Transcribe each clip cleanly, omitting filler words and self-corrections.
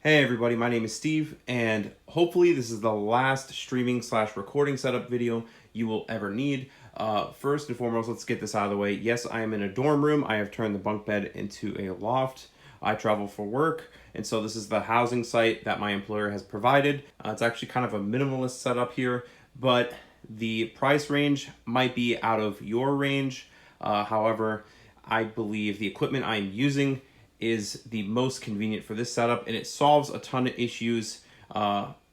Hey everybody, my name is Steve, and hopefully this is the last streaming / recording setup video you will ever need. First and foremost, let's get this out of the way. Yes, I am in a dorm room. I have turned the bunk bed into a loft. I travel for work, and so this is the housing site that my employer has provided. It's actually kind of a minimalist setup here, but the price range might be out of your range. However, I believe the equipment I am using is the most convenient for this setup, and it solves a ton of issues,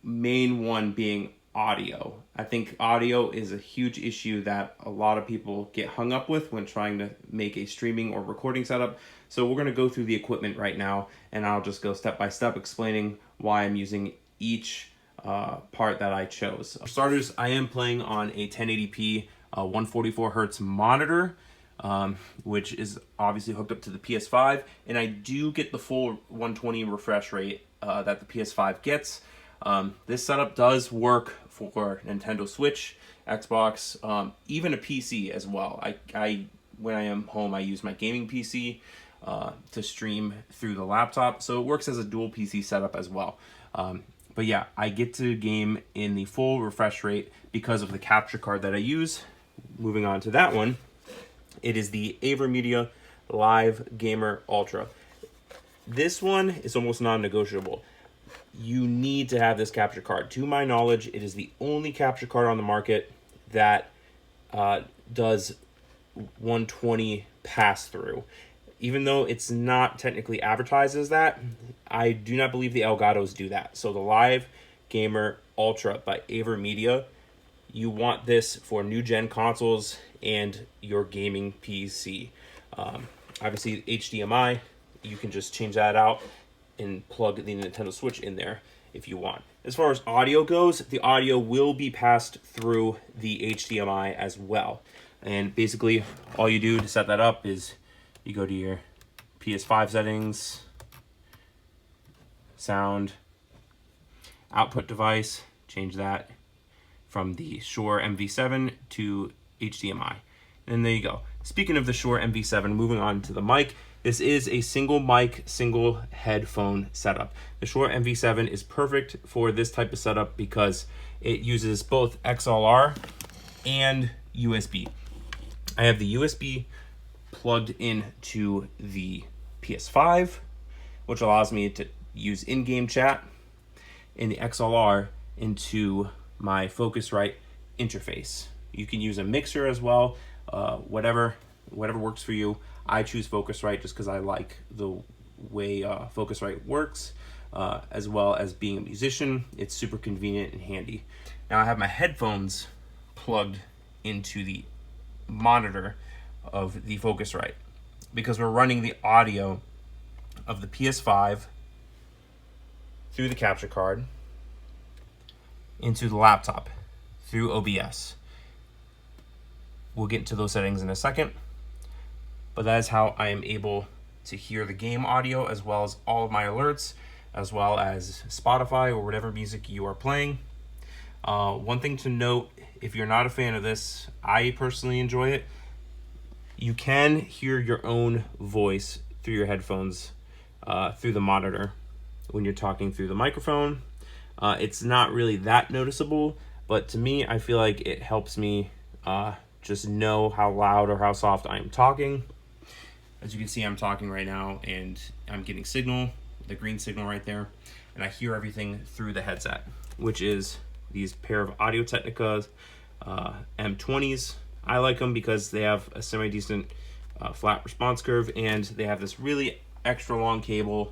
main one being audio. I think audio is a huge issue that a lot of people get hung up with when trying to make a streaming or recording setup. So we're going to go through the equipment right now, and I'll just go step by step explaining why I'm using each part that I chose. For starters, I am playing on a 1080p 144 hertz monitor, which is obviously hooked up to the PS5, and I do get the full 120 refresh rate that the PS5 gets. This setup does work for Nintendo Switch, Xbox, even a PC as well. When I am home, I use my gaming PC to stream through the laptop, so it works as a dual PC setup as well. But yeah, I get to game in the full refresh rate because of the capture card that I use. Moving on to that one, it is the AverMedia Live Gamer Ultra. This one is almost non-negotiable. You need to have this capture card. To my knowledge, it is the only capture card on the market that does 120 pass-through. Even though it's not technically advertised as that, I do not believe the Elgatos do that. So the Live Gamer Ultra by AverMedia, you want this for new-gen consoles and your gaming PC. Obviously, HDMI, you can just change that out and plug the Nintendo Switch in there if you want. As far as audio goes, the audio will be passed through the HDMI as well. And basically, all you do to set that up is you go to your PS5 settings, sound, output device, change that from the Shure MV7 to HDMI. And there you go. Speaking of the Shure MV7, moving on to the mic, this is a single mic, single headphone setup. The Shure MV7 is perfect for this type of setup because it uses both XLR and USB. I have the USB plugged into the PS5, which allows me to use in-game chat, and the XLR into my Focusrite interface. You can use a mixer as well, whatever works for you. I choose Focusrite just because I like the way Focusrite works, as well as being a musician. It's super convenient and handy. Now I have my headphones plugged into the monitor of the Focusrite because we're running the audio of the PS5 through the capture card into the laptop through OBS. We'll get into those settings in a second, but that is how I am able to hear the game audio as well as all of my alerts, as well as Spotify or whatever music you are playing. One thing to note, if you're not a fan of this, I personally enjoy it. You can hear your own voice through your headphones, through the monitor when you're talking through the microphone. It's not really that noticeable, but to me, I feel like it helps me just know how loud or how soft I'm talking. As you can see, I'm talking right now, and I'm getting signal, the green signal right there, and I hear everything through the headset, which is these pair of Audio-Technica M20s. I like them because they have a semi-decent flat response curve, and they have this really extra long cable,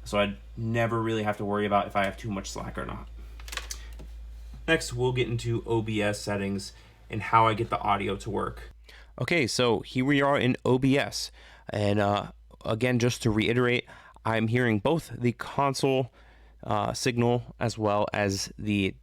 so I never really have to worry about if I have too much slack or not. Next, we'll get into OBS settings and how I get the audio to work. Okay, so here we are in OBS, and again, just to reiterate, I'm hearing both the console signal as well as the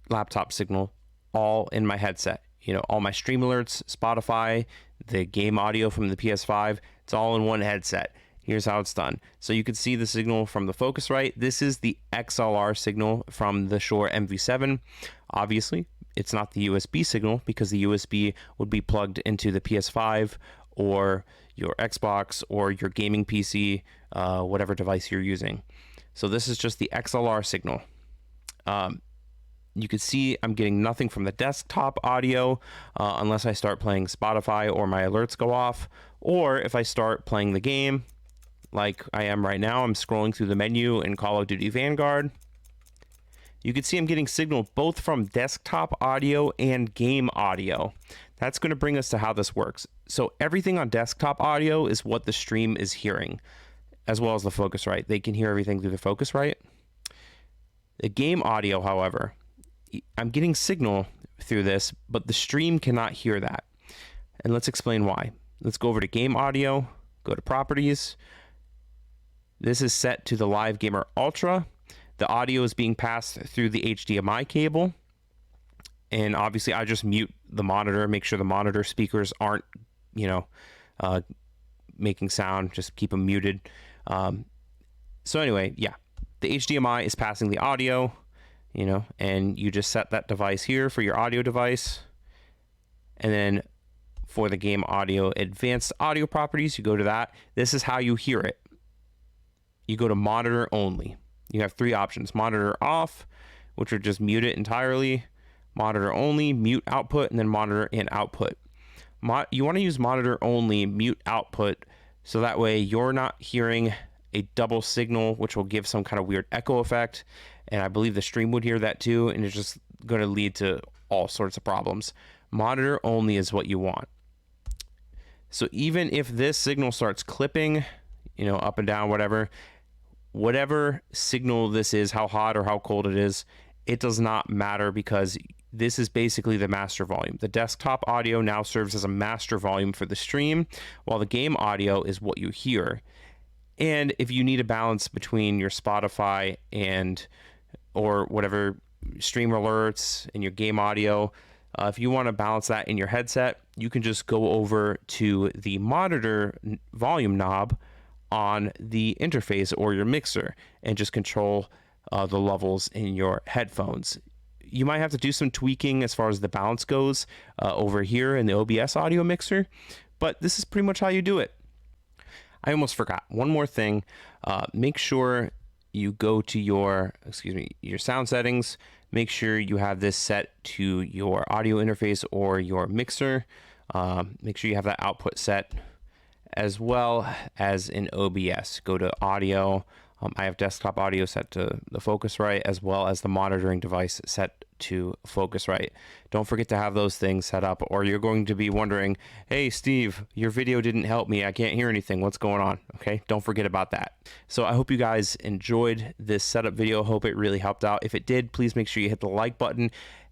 laptop signal all in my headset. You know, all my stream alerts, Spotify, the game audio from the PS5, it's all in one headset. Here's how it's done. So you can see the signal from the Focusrite. This is the XLR signal from the Shure MV7. Obviously, it's not the USB signal because the USB would be plugged into the PS5 or your Xbox or your gaming PC, whatever device you're using. So this is just the XLR signal. You can see I'm getting nothing from the desktop audio unless I start playing Spotify or my alerts go off, or if I start playing the game like I am right now. I'm scrolling through the menu in Call of Duty Vanguard. You can see I'm getting signal both from desktop audio and game audio. That's going to bring us to how this works. So everything on desktop audio is what the stream is hearing, as well as the Focusrite. They can hear everything through the Focusrite. The game audio, however, I'm getting signal through this, but the stream cannot hear that. And let's explain why. Let's go over to game audio, go to properties. This is set to the Live Gamer Ultra. The audio is being passed through the HDMI cable. And obviously I just mute the monitor, make sure the monitor speakers aren't, making sound, just keep them muted. So anyway, yeah, the HDMI is passing the audio, and you just set that device here for your audio device. And then for the game audio, advanced audio properties, you go to that. This is how you hear it. You go to monitor only. You have three options: monitor off, which would just mute it entirely; monitor only, mute output; and then monitor and output. You want to use monitor only, mute output, so that way you're not hearing a double signal, which will give some kind of weird echo effect. And I believe the stream would hear that too, and it's just going to lead to all sorts of problems. Monitor only is what you want. So even if this signal starts clipping, up and down, whatever signal this is, how hot or how cold it is, it does not matter, because this is basically the master volume. The desktop audio now serves as a master volume for the stream, while the game audio is what you hear. And if you need a balance between your Spotify or whatever stream alerts and your game audio, if you want to balance that in your headset, you can just go over to the monitor volume knob on the interface or your mixer and just control the levels in your headphones. You might have to do some tweaking as far as the balance goes over here in the OBS audio mixer, but this is pretty much how you do it. I almost forgot one more thing. Make sure you go to your sound settings. Make sure you have this set to your audio interface or your mixer. Make sure you have that output set, as well as in OBS. Go to audio. I have desktop audio set to the Focusrite, as well as the monitoring device set to Focusrite. Don't forget to have those things set up, or you're going to be wondering, hey Steve, your video didn't help me, I can't hear anything, what's going on? Okay, don't forget about that. So I hope you guys enjoyed this setup video. Hope it really helped out. If it did, please make sure you hit the like button.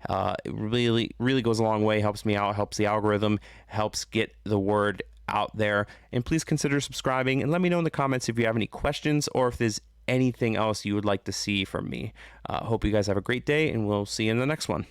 It really goes a long way, helps me out, helps the algorithm, helps get the word out there. And please consider subscribing, and let me know in the comments if you have any questions or if there's anything else you would like to see from me. Hope you guys have a great day, and we'll see you in the next one.